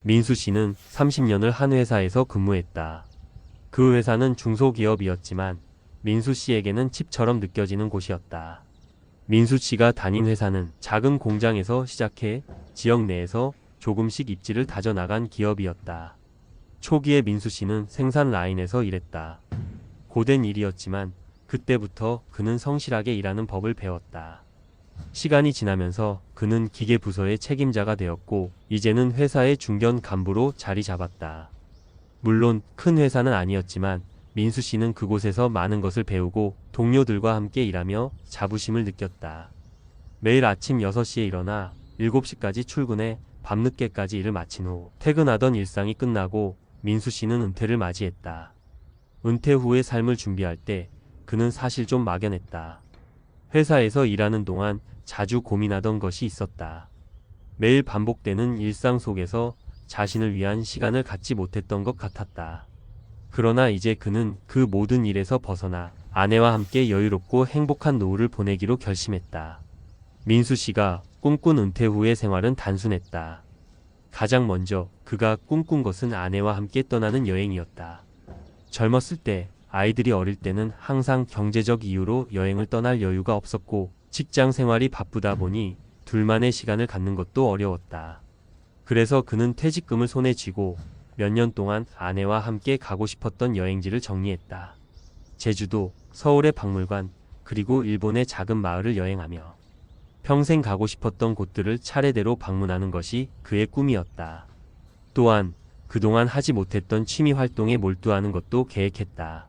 민수 씨는 30년을 한 회사에서 근무했다. 그 회사는 중소기업이었지만 민수 씨에게는 집처럼 느껴지는 곳이었다. 민수 씨가 다닌 회사는 작은 공장에서 시작해 지역 내에서 조금씩 입지를 다져나간 기업이었다. 초기에 민수 씨는 생산 라인에서 일했다. 고된 일이었지만 그때부터 그는 성실하게 일하는 법을 배웠다. 시간이 지나면서 그는 기계 부서의 책임자가 되었고 이제는 회사의 중견 간부로 자리 잡았다. 물론 큰 회사는 아니었지만 민수 씨는 그곳에서 많은 것을 배우고 동료들과 함께 일하며 자부심을 느꼈다. 매일 아침 6시에 일어나 7시까지 출근해 밤늦게까지 일을 마친 후 퇴근하던 일상이 끝나고 민수 씨는 은퇴를 맞이했다. 은퇴 후의 삶을 준비할 때 그는 사실 좀 막연했다. 회사에서 일하는 동안 자주 고민하던 것이 있었다. 매일 반복되는 일상 속에서 자신을 위한 시간을 갖지 못했던 것 같았다. 그러나 이제 그는 그 모든 일에서 벗어나 아내와 함께 여유롭고 행복한 노후를 보내기로 결심했다. 민수 씨가 꿈꾼 은퇴 후의 생활은 단순했다. 가장 먼저 그가 꿈꾼 것은 아내와 함께 떠나는 여행이었다. 젊었을 때, 아이들이 어릴 때는 항상 경제적 이유로 여행을 떠날 여유가 없었고 직장 생활이 바쁘다 보니 둘만의 시간을 갖는 것도 어려웠다. 그래서 그는 퇴직금을 손에 쥐고 몇 년 동안 아내와 함께 가고 싶었던 여행지를 정리했다. 제주도, 서울의 박물관, 그리고 일본의 작은 마을을 여행하며 평생 가고 싶었던 곳들을 차례대로 방문하는 것이 그의 꿈이었다. 또한 그동안 하지 못했던 취미 활동에 몰두하는 것도 계획했다.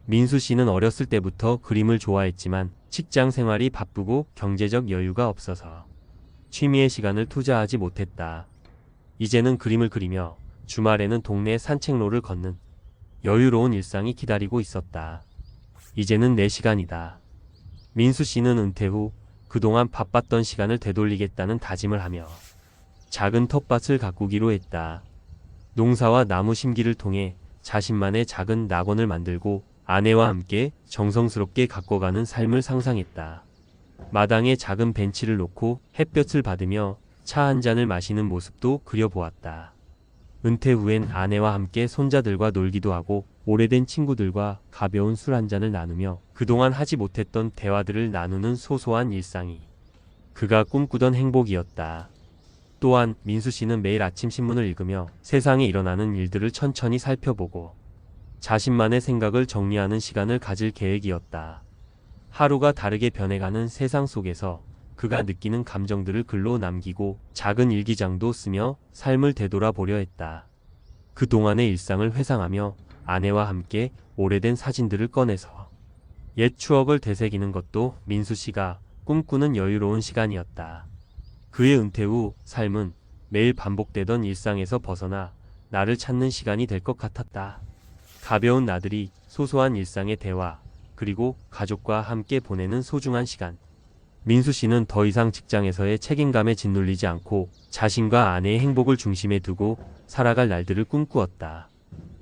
민수 씨는 어렸을 때부터 그림을 좋아했지만 직장 생활이 바쁘고 경제적 여유가 없어서 취미에 시간을 투자하지 못했다. 이제는 그림을 그리며 주말에는 동네 산책로를 걷는 여유로운 일상이 기다리고 있었다. 이제는 내 시간이다. 민수 씨는 은퇴 후 그동안 바빴던 시간을 되돌리겠다는 다짐을 하며 작은 텃밭을 가꾸기로 했다. 농사와 나무 심기를 통해 자신만의 작은 낙원을 만들고 아내와 함께 정성스럽게 가꿔가는 삶을 상상했다. 마당에 작은 벤치를 놓고 햇볕을 받으며 차 한 잔을 마시는 모습도 그려보았다. 은퇴 후엔 아내와 함께 손자들과 놀기도 하고 오래된 친구들과 가벼운 술 한 잔을 나누며 그동안 하지 못했던 대화들을 나누는 소소한 일상이 그가 꿈꾸던 행복이었다. 또한 민수 씨는 매일 아침 신문을 읽으며 세상에 일어나는 일들을 천천히 살펴보고 자신만의 생각을 정리하는 시간을 가질 계획이었다. 하루가 다르게 변해가는 세상 속에서 그가 느끼는 감정들을 글로 남기고 작은 일기장도 쓰며 삶을 되돌아보려 했다. 그동안의 일상을 회상하며 아내와 함께 오래된 사진들을 꺼내서 옛 추억을 되새기는 것도 민수 씨가 꿈꾸는 여유로운 시간이었다. 그의 은퇴 후 삶은 매일 반복되던 일상에서 벗어나 나를 찾는 시간이 될 것 같았다. 가벼운 나들이, 소소한 일상의 대화, 그리고 가족과 함께 보내는 소중한 시간. 민수 씨는 더 이상 직장에서의 책임감에 짓눌리지 않고 자신과 아내의 행복을 중심에 두고 살아갈 날들을 꿈꾸었다.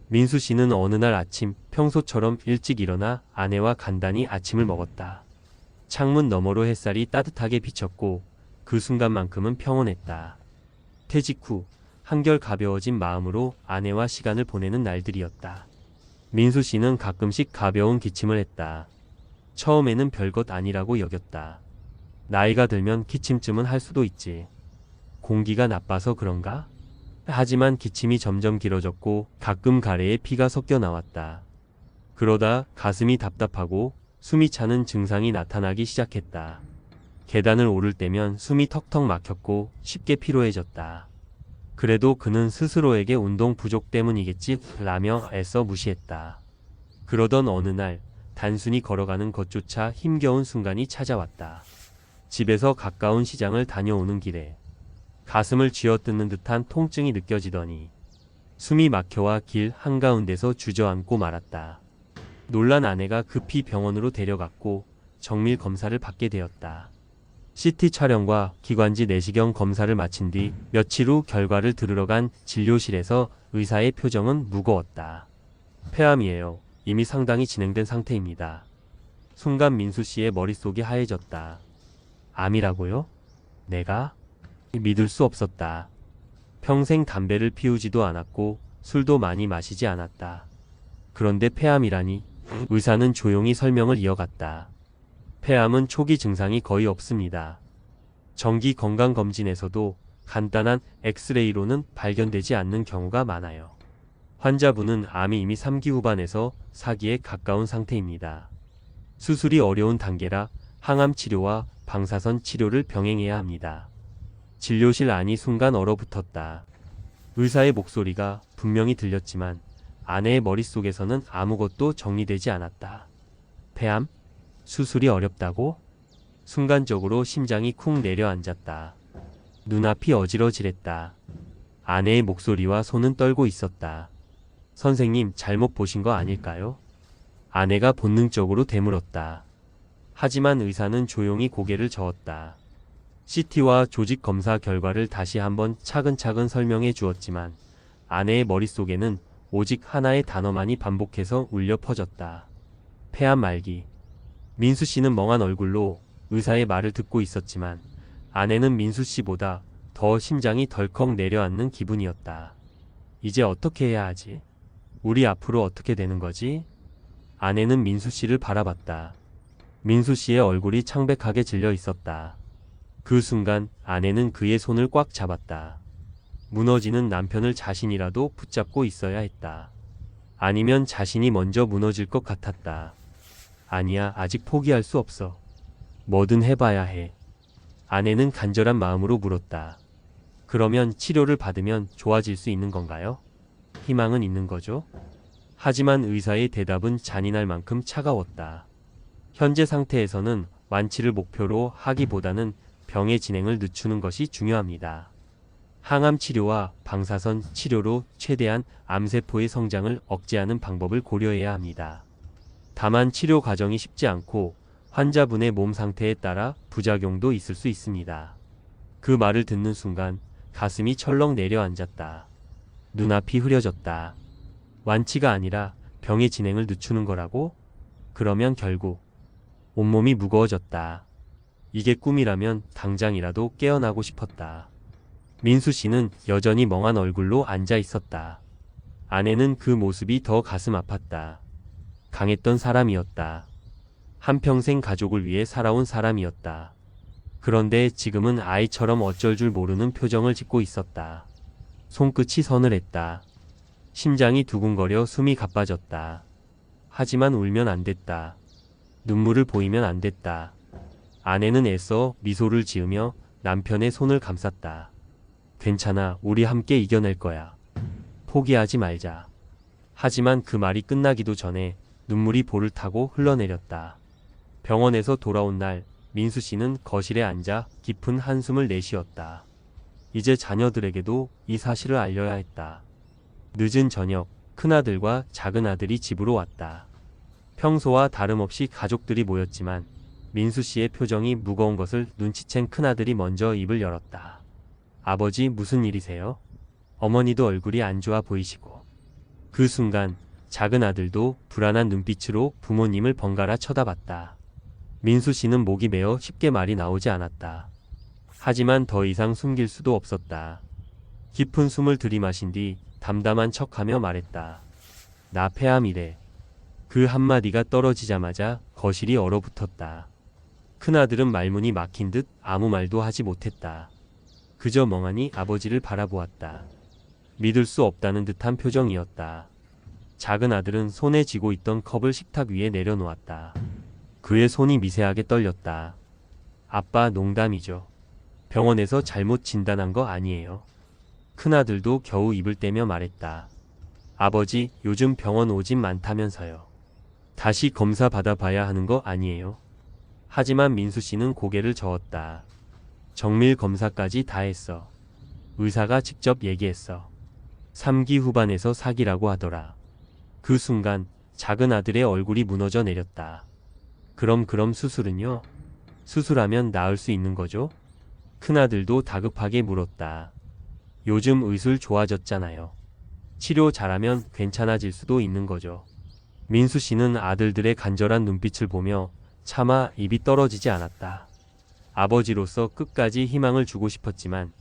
민수 씨는 어느 날 아침 평소처럼 일찍 일어나 아내와 간단히 아침을 먹었다. 창문 너머로 햇살이 따뜻하게 비쳤고 그 순간만큼은 평온했다. 퇴직 후 한결 가벼워진 마음으로 아내와 시간을 보내는 날들이었다. 민수 씨는 가끔씩 가벼운 기침을 했다. 처음에는 별것 아니라고 여겼다. 나이가 들면 기침쯤은 할 수도 있지. 공기가 나빠서 그런가? 하지만 기침이 점점 길어졌고 가끔 가래에 피가 섞여 나왔다. 그러다 가슴이 답답하고 숨이 차는 증상이 나타나기 시작했다. 계단을 오를 때면 숨이 턱턱 막혔고 쉽게 피로해졌다. 그래도 그는 스스로에게 운동 부족 때문이겠지 라며 애써 무시했다. 그러던 어느 날 단순히 걸어가는 것조차 힘겨운 순간이 찾아왔다. 집에서 가까운 시장을 다녀오는 길에 가슴을 쥐어뜯는 듯한 통증이 느껴지더니 숨이 막혀와 길 한가운데서 주저앉고 말았다. 놀란 아내가 급히 병원으로 데려갔고 정밀 검사를 받게 되었다. CT 촬영과 기관지 내시경 검사를 마친 뒤 며칠 후 결과를 들으러 간 진료실에서 의사의 표정은 무거웠다. 폐암이에요. 이미 상당히 진행된 상태입니다. 순간 민수 씨의 머릿속이 하얘졌다. 암이라고요? 내가? 믿을 수 없었다. 평생 담배를 피우지도 않았고 술도 많이 마시지 않았다. 그런데 폐암이라니? 의사는 조용히 설명을 이어갔다. 폐암은 초기 증상이 거의 없습니다. 정기 건강검진에서도 간단한 엑스레이로는 발견되지 않는 경우가 많아요. 환자분은 암이 이미 3기 후반에서 4기에 가까운 상태입니다. 수술이 어려운 단계라 항암 치료와 방사선 치료를 병행해야 합니다. 진료실 안이 순간 얼어붙었다. 의사의 목소리가 분명히 들렸지만 아내의 머릿속에서는 아무것도 정리되지 않았다. 폐암? 수술이 어렵다고? 순간적으로 심장이 쿵 내려앉았다. 눈앞이 어지러지랬다. 아내의 목소리와 손은 떨고 있었다. 선생님, 잘못 보신 거 아닐까요? 아내가 본능적으로 되물었다. 하지만 의사는 조용히 고개를 저었다. CT와 조직 검사 결과를 다시 한번 차근차근 설명해 주었지만 아내의 머릿속에는 오직 하나의 단어만이 반복해서 울려 퍼졌다. 폐암 말기. 민수 씨는 멍한 얼굴로 의사의 말을 듣고 있었지만 아내는 민수 씨보다 더 심장이 덜컥 내려앉는 기분이었다. 이제 어떻게 해야 하지? 우리 앞으로 어떻게 되는 거지? 아내는 민수 씨를 바라봤다. 민수 씨의 얼굴이 창백하게 질려 있었다. 그 순간 아내는 그의 손을 꽉 잡았다. 무너지는 남편을 자신이라도 붙잡고 있어야 했다. 아니면 자신이 먼저 무너질 것 같았다. 아니야, 아직 포기할 수 없어. 뭐든 해봐야 해. 아내는 간절한 마음으로 물었다. 그러면 치료를 받으면 좋아질 수 있는 건가요? 희망은 있는 거죠? 하지만 의사의 대답은 잔인할 만큼 차가웠다. 현재 상태에서는 완치를 목표로 하기보다는 병의 진행을 늦추는 것이 중요합니다. 항암 치료와 방사선 치료로 최대한 암세포의 성장을 억제하는 방법을 고려해야 합니다. 다만 치료 과정이 쉽지 않고 환자분의 몸 상태에 따라 부작용도 있을 수 있습니다. 그 말을 듣는 순간 가슴이 철렁 내려앉았다. 눈앞이 흐려졌다. 완치가 아니라 병의 진행을 늦추는 거라고? 그러면 결국 온몸이 무거워졌다. 이게 꿈이라면 당장이라도 깨어나고 싶었다. 민수 씨는 여전히 멍한 얼굴로 앉아 있었다. 아내는 그 모습이 더 가슴 아팠다. 강했던 사람이었다. 한평생 가족을 위해 살아온 사람이었다. 그런데 지금은 아이처럼 어쩔 줄 모르는 표정을 짓고 있었다. 손끝이 서늘했다. 심장이 두근거려 숨이 가빠졌다. 하지만 울면 안 됐다. 눈물을 보이면 안 됐다. 아내는 애써 미소를 지으며 남편의 손을 감쌌다. 괜찮아, 우리 함께 이겨낼 거야. 포기하지 말자. 하지만 그 말이 끝나기도 전에 눈물이 볼을 타고 흘러내렸다. 병원에서 돌아온 날 민수 씨는 거실에 앉아 깊은 한숨을 내쉬었다. 이제 자녀들에게도 이 사실을 알려야 했다. 늦은 저녁, 큰아들과 작은아들이 집으로 왔다. 평소와 다름없이 가족들이 모였지만 민수 씨의 표정이 무거운 것을 눈치챈 큰아들이 먼저 입을 열었다. 아버지, 무슨 일이세요? 어머니도 얼굴이 안 좋아 보이시고. 그 순간 작은 아들도 불안한 눈빛으로 부모님을 번갈아 쳐다봤다. 민수 씨는 목이 메어 쉽게 말이 나오지 않았다. 하지만 더 이상 숨길 수도 없었다. 깊은 숨을 들이마신 뒤 담담한 척하며 말했다. 나 폐암이래. 그 한마디가 떨어지자마자 거실이 얼어붙었다. 큰아들은 말문이 막힌 듯 아무 말도 하지 못했다. 그저 멍하니 아버지를 바라보았다. 믿을 수 없다는 듯한 표정이었다. 작은 아들은 손에 쥐고 있던 컵을 식탁 위에 내려놓았다. 그의 손이 미세하게 떨렸다. 아빠, 농담이죠. 병원에서 잘못 진단한 거 아니에요. 큰아들도 겨우 입을 떼며 말했다. 아버지, 요즘 병원 오진 많다면서요. 다시 검사 받아봐야 하는 거 아니에요? 하지만 민수 씨는 고개를 저었다. 정밀 검사까지 다 했어. 의사가 직접 얘기했어. 3기 후반에서 4기라고 하더라. 그 순간 작은 아들의 얼굴이 무너져 내렸다. 그럼 수술은요? 수술하면 나을 수 있는 거죠? 큰아들도 다급하게 물었다. 요즘 의술 좋아졌잖아요. 치료 잘하면 괜찮아질 수도 있는 거죠. 민수 씨는 아들들의 간절한 눈빛을 보며 차마 입이 떨어지지 않았다. 아버지로서 끝까지 희망을 주고 싶었지만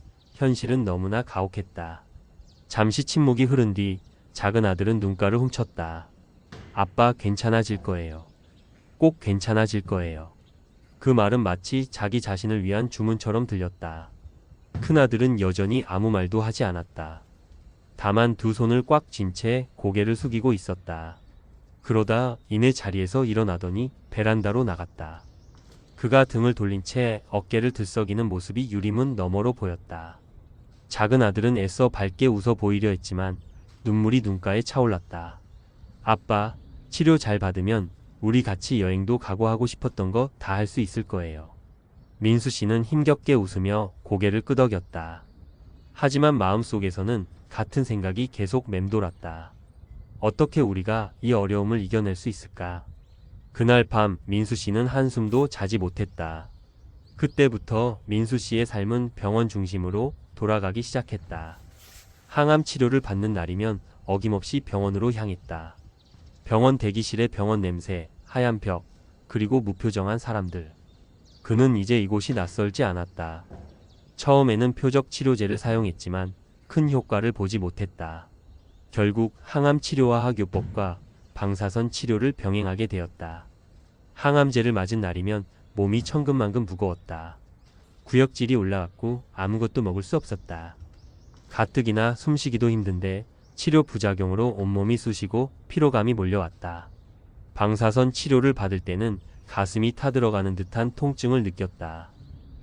현실은 너무나 가혹했다. 잠시 침묵이 흐른 뒤 작은 아들은 눈가를 훔쳤다. 아빠, 괜찮아질 거예요. 꼭 괜찮아질 거예요. 그 말은 마치 자기 자신을 위한 주문처럼 들렸다. 큰아들은 여전히 아무 말도 하지 않았다. 다만 두 손을 꽉 쥔 채 고개를 숙이고 있었다. 그러다 이내 자리에서 일어나더니 베란다로 나갔다. 그가 등을 돌린 채 어깨를 들썩이는 모습이 유리문 너머로 보였다. 작은 아들은 애써 밝게 웃어 보이려 했지만 눈물이 눈가에 차올랐다. 아빠, 치료 잘 받으면 우리 같이 여행도 가고 하고 싶었던 거 다 할 수 있을 거예요. 민수 씨는 힘겹게 웃으며 고개를 끄덕였다. 하지만 마음속에서는 같은 생각이 계속 맴돌았다. 어떻게 우리가 이 어려움을 이겨낼 수 있을까? 그날 밤 민수 씨는 한숨도 자지 못했다. 그때부터 민수 씨의 삶은 병원 중심으로 돌아가기 시작했다. 항암 치료를 받는 날이면 어김없이 병원으로 향했다. 병원 대기실의 병원 냄새, 하얀 벽, 그리고 무표정한 사람들. 그는 이제 이곳이 낯설지 않았다. 처음에는 표적 치료제를 사용했지만 큰 효과를 보지 못했다. 결국 항암 치료와 학요법과 방사선 치료를 병행하게 되었다. 항암제를 맞은 날이면 몸이 천근만근 무거웠다. 구역질이 올라왔고 아무것도 먹을 수 없었다. 가뜩이나 숨쉬기도 힘든데 치료 부작용으로 온몸이 쑤시고 피로감이 몰려왔다. 방사선 치료를 받을 때는 가슴이 타들어가는 듯한 통증을 느꼈다.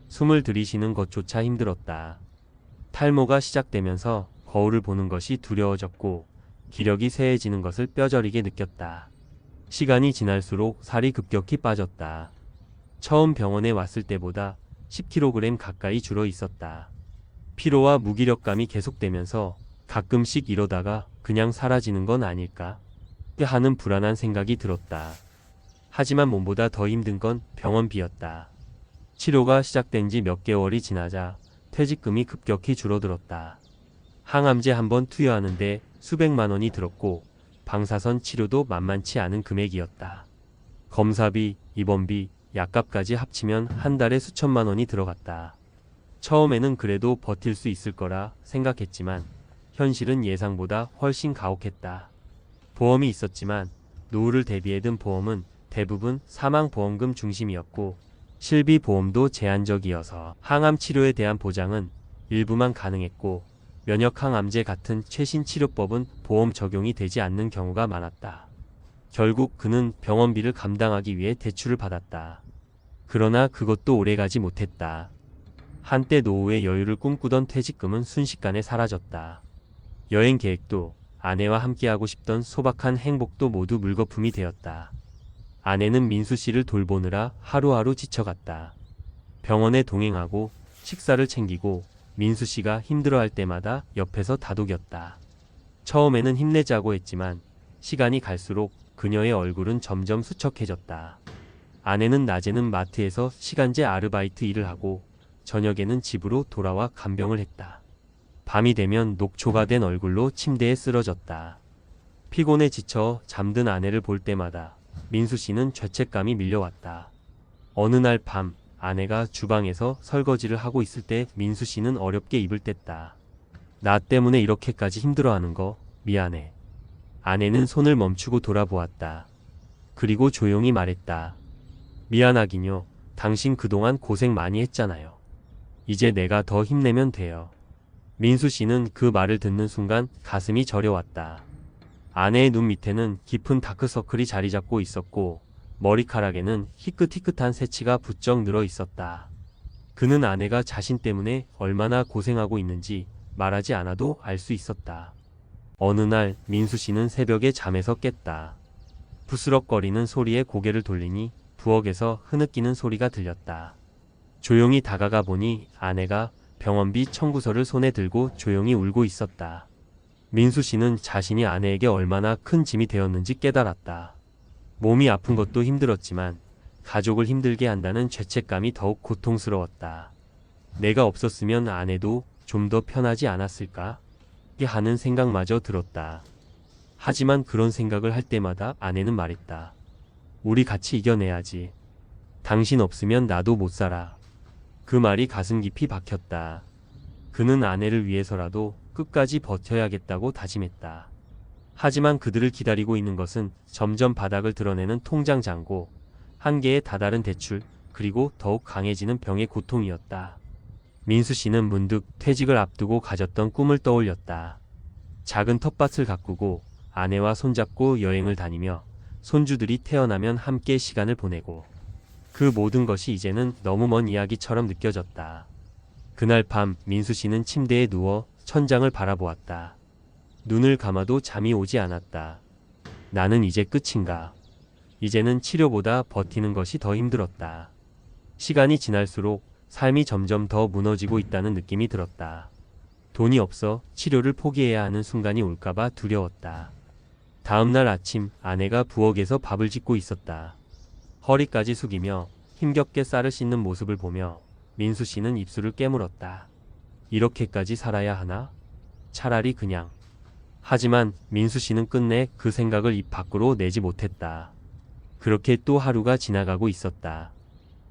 숨을 들이쉬는 것조차 힘들었다. 탈모가 시작되면서 거울을 보는 것이 두려워졌고 기력이 쇠해지는 것을 뼈저리게 느꼈다. 시간이 지날수록 살이 급격히 빠졌다. 처음 병원에 왔을 때보다 10kg 가까이 줄어 있었다. 피로와 무기력감이 계속되면서 가끔씩 이러다가 그냥 사라지는 건 아닐까 하는 불안한 생각이 들었다. 하지만 몸보다 더 힘든 건 병원비였다. 치료가 시작된 지 몇 개월이 지나자 퇴직금이 급격히 줄어들었다. 항암제 한 번 투여하는데 수백만 원이 들었고 방사선 치료도 만만치 않은 금액이었다. 검사비, 입원비, 약값까지 합치면 한 달에 수천만 원이 들어갔다. 처음에는 그래도 버틸 수 있을 거라 생각했지만 현실은 예상보다 훨씬 가혹했다. 보험이 있었지만 노후를 대비해 든 보험은 대부분 사망보험금 중심이었고 실비보험도 제한적이어서 항암 치료에 대한 보장은 일부만 가능했고 면역항암제 같은 최신 치료법은 보험 적용이 되지 않는 경우가 많았다. 결국 그는 병원비를 감당하기 위해 대출을 받았다. 그러나 그것도 오래가지 못했다. 한때 노후의 여유를 꿈꾸던 퇴직금은 순식간에 사라졌다. 여행 계획도 아내와 함께하고 싶던 소박한 행복도 모두 물거품이 되었다. 아내는 민수 씨를 돌보느라 하루하루 지쳐갔다. 병원에 동행하고 식사를 챙기고 민수 씨가 힘들어할 때마다 옆에서 다독였다. 처음에는 힘내자고 했지만 시간이 갈수록 그녀의 얼굴은 점점 수척해졌다. 아내는 낮에는 마트에서 시간제 아르바이트 일을 하고 저녁에는 집으로 돌아와 간병을 했다. 밤이 되면 녹초가 된 얼굴로 침대에 쓰러졌다. 피곤에 지쳐 잠든 아내를 볼 때마다 민수 씨는 죄책감이 밀려왔다. 어느 날 밤 아내가 주방에서 설거지를 하고 있을 때 민수 씨는 어렵게 입을 뗐다. 나 때문에 이렇게까지 힘들어하는 거 미안해. 아내는 손을 멈추고 돌아보았다. 그리고 조용히 말했다. 미안하긴요. 당신 그동안 고생 많이 했잖아요. 이제 내가 더 힘내면 돼요. 민수 씨는 그 말을 듣는 순간 가슴이 저려왔다. 아내의 눈 밑에는 깊은 다크서클이 자리 잡고 있었고 머리카락에는 희끗희끗한 새치가 부쩍 늘어 있었다. 그는 아내가 자신 때문에 얼마나 고생하고 있는지 말하지 않아도 알 수 있었다. 어느 날 민수 씨는 새벽에 잠에서 깼다. 부스럭거리는 소리에 고개를 돌리니 부엌에서 흐느끼는 소리가 들렸다. 조용히 다가가 보니 아내가 병원비 청구서를 손에 들고 조용히 울고 있었다. 민수 씨는 자신이 아내에게 얼마나 큰 짐이 되었는지 깨달았다. 몸이 아픈 것도 힘들었지만 가족을 힘들게 한다는 죄책감이 더욱 고통스러웠다. 내가 없었으면 아내도 좀 더 편하지 않았을까? 하는 생각마저 들었다. 하지만 그런 생각을 할 때마다 아내는 말했다. 우리 같이 이겨내야지. 당신 없으면 나도 못 살아. 그 말이 가슴 깊이 박혔다. 그는 아내를 위해서라도 끝까지 버텨야겠다고 다짐했다. 하지만 그들을 기다리고 있는 것은 점점 바닥을 드러내는 통장 잔고, 한계에 다다른 대출, 그리고 더욱 강해지는 병의 고통이었다. 민수 씨는 문득 퇴직을 앞두고 가졌던 꿈을 떠올렸다. 작은 텃밭을 가꾸고 아내와 손잡고 여행을 다니며 손주들이 태어나면 함께 시간을 보내고, 그 모든 것이 이제는 너무 먼 이야기처럼 느껴졌다. 그날 밤 민수 씨는 침대에 누워 천장을 바라보았다. 눈을 감아도 잠이 오지 않았다. 나는 이제 끝인가? 이제는 치료보다 버티는 것이 더 힘들었다. 시간이 지날수록 삶이 점점 더 무너지고 있다는 느낌이 들었다. 돈이 없어 치료를 포기해야 하는 순간이 올까봐 두려웠다. 다음날 아침 아내가 부엌에서 밥을 짓고 있었다. 허리까지 숙이며 힘겹게 쌀을 씻는 모습을 보며 민수 씨는 입술을 깨물었다. 이렇게까지 살아야 하나? 차라리 그냥. 하지만 민수 씨는 끝내 그 생각을 입 밖으로 내지 못했다. 그렇게 또 하루가 지나가고 있었다.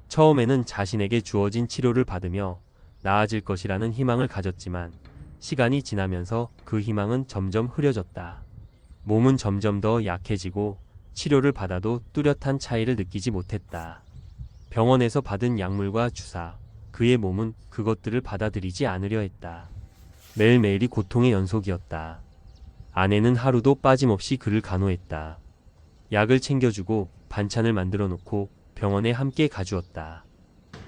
처음에는 자신에게 주어진 치료를 받으며 나아질 것이라는 희망을 가졌지만 시간이 지나면서 그 희망은 점점 흐려졌다. 몸은 점점 더 약해지고 치료를 받아도 뚜렷한 차이를 느끼지 못했다. 병원에서 받은 약물과 주사, 그의 몸은 그것들을 받아들이지 않으려 했다. 매일매일이 고통의 연속이었다. 아내는 하루도 빠짐없이 그를 간호했다. 약을 챙겨주고 반찬을 만들어 놓고 병원에 함께 가주었다.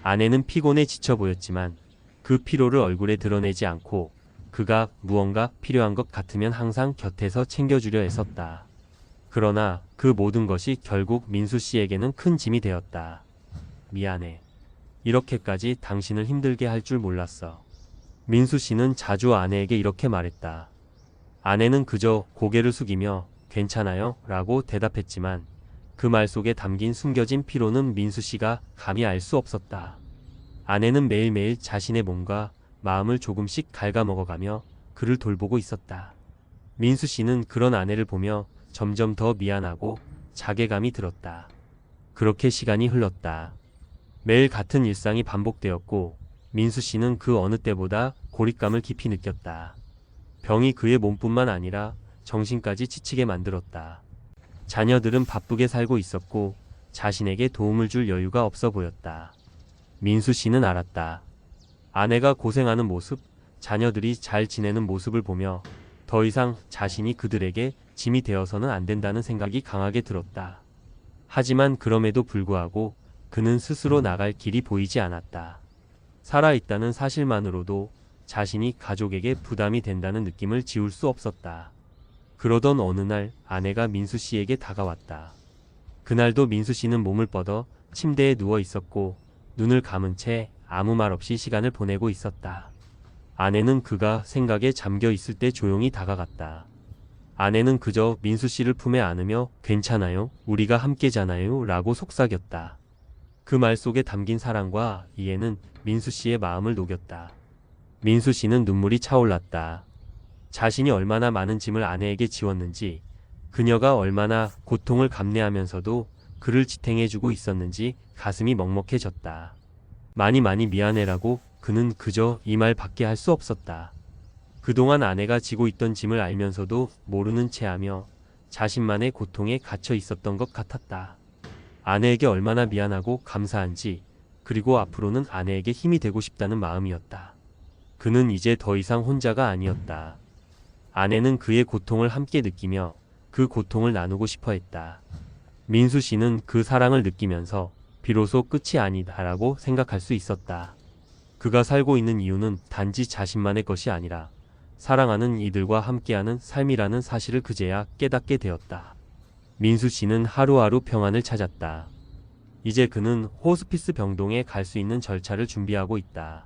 아내는 피곤해 지쳐 보였지만 그 피로를 얼굴에 드러내지 않고 그가 무언가 필요한 것 같으면 항상 곁에서 챙겨주려 했었다. 그러나 그 모든 것이 결국 민수 씨에게는 큰 짐이 되었다. 미안해. 이렇게까지 당신을 힘들게 할 줄 몰랐어. 민수 씨는 자주 아내에게 이렇게 말했다. 아내는 그저 고개를 숙이며 괜찮아요? 라고 대답했지만 그 말 속에 담긴 숨겨진 피로는 민수 씨가 감히 알 수 없었다. 아내는 매일매일 자신의 몸과 마음을 조금씩 갉아먹어가며 그를 돌보고 있었다. 민수 씨는 그런 아내를 보며 점점 더 미안하고 자괴감이 들었다. 그렇게 시간이 흘렀다. 매일 같은 일상이 반복되었고 민수 씨는 그 어느 때보다 고립감을 깊이 느꼈다. 병이 그의 몸뿐만 아니라 정신까지 지치게 만들었다. 자녀들은 바쁘게 살고 있었고 자신에게 도움을 줄 여유가 없어 보였다. 민수 씨는 알았다. 아내가 고생하는 모습, 자녀들이 잘 지내는 모습을 보며 더 이상 자신이 그들에게 짐이 되어서는 안 된다는 생각이 강하게 들었다. 하지만 그럼에도 불구하고 그는 스스로 나갈 길이 보이지 않았다. 살아있다는 사실만으로도 자신이 가족에게 부담이 된다는 느낌을 지울 수 없었다. 그러던 어느 날 아내가 민수 씨에게 다가왔다. 그날도 민수 씨는 몸을 뻗어 침대에 누워 있었고 눈을 감은 채 아무 말 없이 시간을 보내고 있었다. 아내는 그가 생각에 잠겨 있을 때 조용히 다가갔다. 아내는 그저 민수 씨를 품에 안으며 괜찮아요? 우리가 함께잖아요? 라고 속삭였다. 그 말 속에 담긴 사랑과 이해는 민수 씨의 마음을 녹였다. 민수 씨는 눈물이 차올랐다. 자신이 얼마나 많은 짐을 아내에게 지웠는지, 그녀가 얼마나 고통을 감내하면서도 그를 지탱해주고 있었는지 가슴이 먹먹해졌다. 많이 미안해라고 그는 그저 이 말 밖에 할 수 없었다. 그동안 아내가 지고 있던 짐을 알면서도 모르는 채하며 자신만의 고통에 갇혀 있었던 것 같았다. 아내에게 얼마나 미안하고 감사한지, 그리고 앞으로는 아내에게 힘이 되고 싶다는 마음이었다. 그는 이제 더 이상 혼자가 아니었다. 아내는 그의 고통을 함께 느끼며 그 고통을 나누고 싶어 했다. 민수 씨는 그 사랑을 느끼면서 비로소 끝이 아니다라고 생각할 수 있었다. 그가 살고 있는 이유는 단지 자신만의 것이 아니라 사랑하는 이들과 함께하는 삶이라는 사실을 그제야 깨닫게 되었다. 민수 씨는 하루하루 평안을 찾았다. 이제 그는 호스피스 병동에 갈 수 있는 절차를 준비하고 있다.